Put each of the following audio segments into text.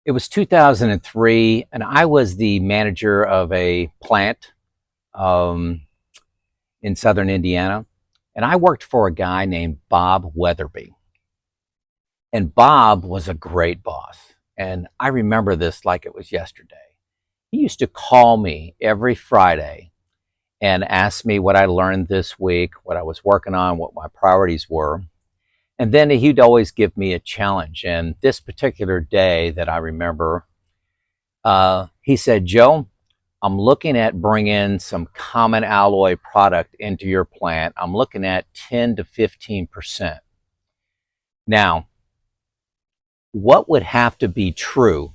It was 2003, and I was the manager of a plant um, in southern Indiana. And I worked for a guy named Bob Weatherby. And Bob was a great boss. And I remember this like it was yesterday. He used to call me every Friday and ask me what I learned this week, what I was working on, what my priorities were. And then he'd always give me a challenge. And this particular day that I remember, he said, Joe, I'm looking at bringing some common alloy product into your plant. I'm looking at 10 to 15%. Now, what would have to be true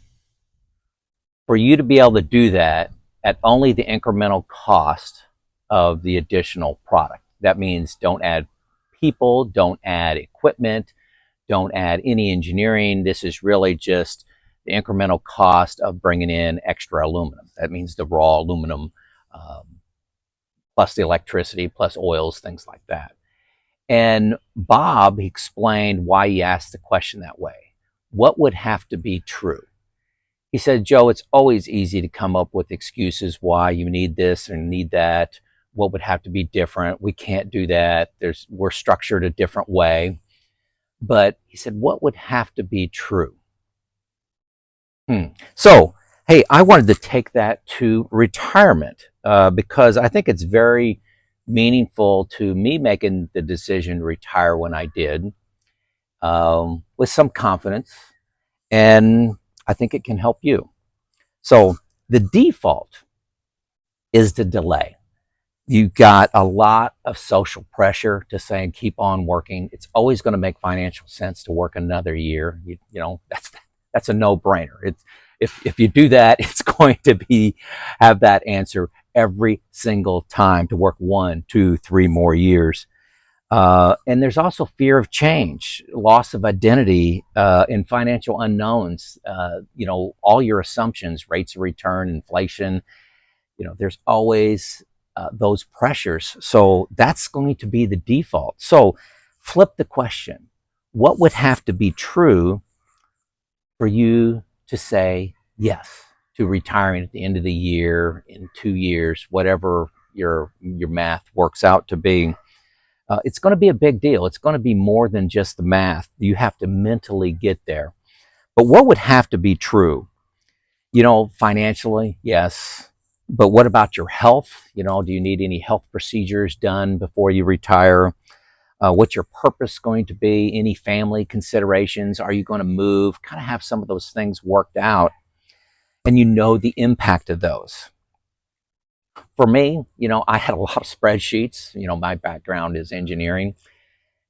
for you to be able to do that at only the incremental cost of the additional product? That means don't add people, don't add equipment, don't add any engineering. This is really just the incremental cost of bringing in extra aluminum. That means the raw aluminum plus the electricity, plus oils, things like that. And Bob explained why he asked the question that way. What would have to be true? He said, Joe, it's always easy to come up with excuses why you need this or need that. What would have to be different? We can't do that. We're structured a different way. But he said, what would have to be true? So, hey, I wanted to take that to retirement because I think it's very meaningful to me making the decision to retire when I did with some confidence. And I think it can help you. So the default is the delay. You got a lot of social pressure to say and keep on working. It's always going to make financial sense to work another year. You know, that's a no-brainer. If you do that, it's going to have that answer every single time to work 1, 2, 3 more years. And there's also fear of change, loss of identity, and financial unknowns. You know, all your assumptions, rates of return, inflation, you know, there's always those pressures. So that's going to be the default. So flip the question. What would have to be true for you to say yes to retiring at the end of the year, in 2 years, whatever your math works out to be? It's going to be a big deal. It's going to be more than just the math. You have to mentally get there. But what would have to be true? You know, financially, yes. But what about your health? You know, do you need any health procedures done before you retire? What's your purpose going to be? Any family considerations? Are you going to move? Kind of have some of those things worked out, and you know the impact of those. For me, you know, I had a lot of spreadsheets. You know, my background is engineering.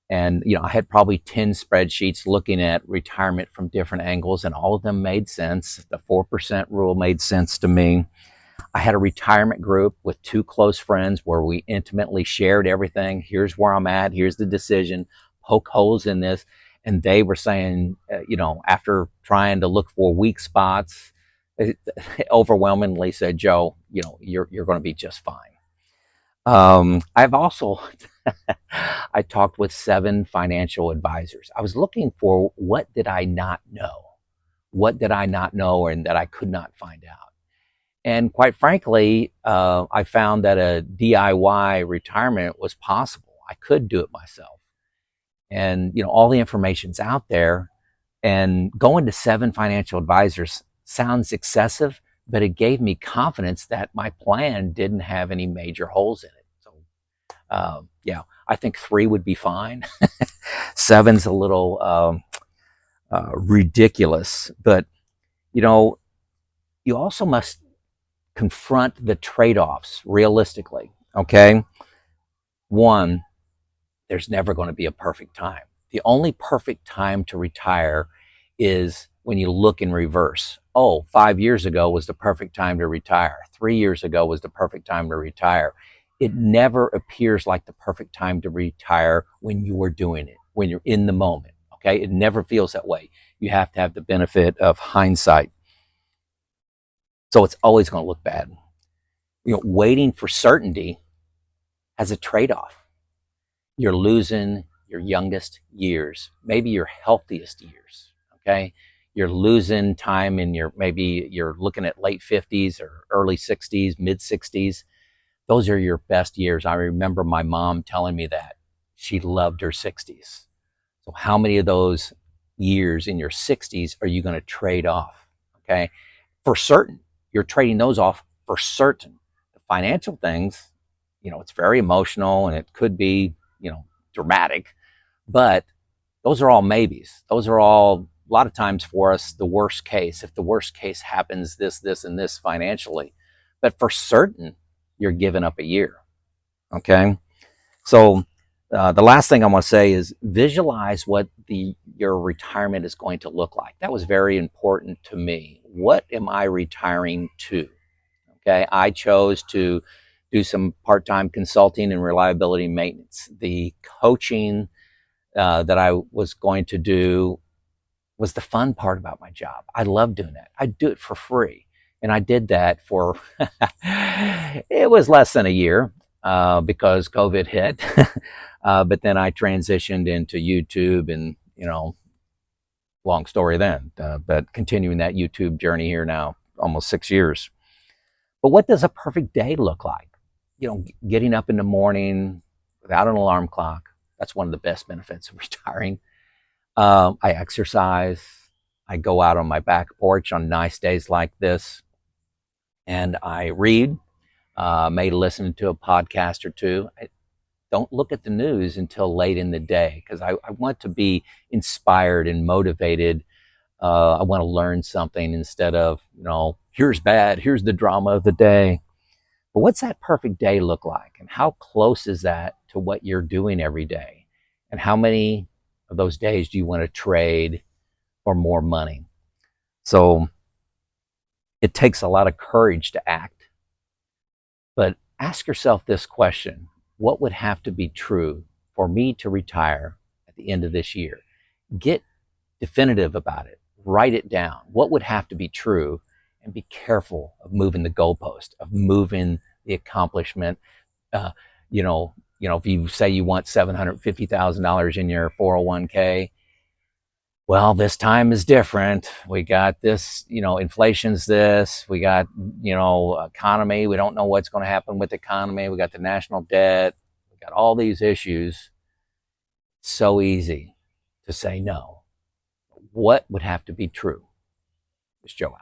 And, you know, I had probably 10 spreadsheets looking at retirement from different angles, and all of them made sense. The 4% rule made sense to me. I had a retirement group with 2 close friends where we intimately shared everything. Here's where I'm at. Here's the decision. Poke holes in this. And they were saying, you know, after trying to look for weak spots, they overwhelmingly said, Joe, you know, you're going to be just fine. I've also, I talked with 7 financial advisors. I was looking for what did I not know? What did I not know and that I could not find out? And quite frankly, I found that a DIY retirement was possible. I could do it myself. And, you know, all the information's out there. And going to 7 financial advisors sounds excessive, but it gave me confidence that my plan didn't have any major holes in it. So, yeah, I think 3 would be fine. 7's a little ridiculous. But, you know, you also must confront the trade-offs realistically, okay? 1, there's never going to be a perfect time. The only perfect time to retire is when you look in reverse. Oh, 5 years ago was the perfect time to retire. 3 years ago was the perfect time to retire. It never appears like the perfect time to retire when you are doing it, when you're in the moment, okay? It never feels that way. You have to have the benefit of hindsight. So it's always going to look bad. You know, waiting for certainty has a trade-off. You're losing your youngest years, maybe your healthiest years, okay? you're losing time in your, maybe you're looking at late 50s or early 60s, mid 60s. Those are your best years. I remember my mom telling me that she loved her 60s. So how many of those years in your 60s are you going to trade off? Okay. For certain, you're trading those off for certain. The financial things, it's very emotional and it could be, dramatic, but those are all maybes. Those are all, a lot of times for us, the worst case. If the worst case happens, this, and this financially, but for certain, you're giving up a year. Okay. So the last thing I want to say is visualize what your retirement is going to look like. That was very important to me. What am I retiring to? Okay, I chose to do some part-time consulting and reliability maintenance. The coaching that I was going to do was the fun part about my job. I love doing that. I do it for free. And I did that for, it was less than a year because COVID hit. But then I transitioned into YouTube and, long story then, but continuing that YouTube journey here now, almost 6 years. But what does a perfect day look like? Getting up in the morning without an alarm clock. That's one of the best benefits of retiring. I exercise. I go out on my back porch on nice days like this, and I read. May listen to a podcast or two. I don't look at the news until late in the day because I want to be inspired and motivated. I want to learn something instead of, here's bad, here's the drama of the day. But what's that perfect day look like? And how close is that to what you're doing every day? And how many of those days do you want to trade for more money? So it takes a lot of courage to act. But ask yourself this question: what would have to be true for me to retire at the end of this year? Get definitive about it. Write it down. What would have to be true? And be careful of moving the goalpost, of moving the accomplishment. Uh, if you say you want $750,000 in your 401k, well, this time is different. We got this, inflation's this. We got, economy. We don't know what's going to happen with the economy. We got the national debt. We got all these issues. So easy to say no. What would have to be true? It's Joe out.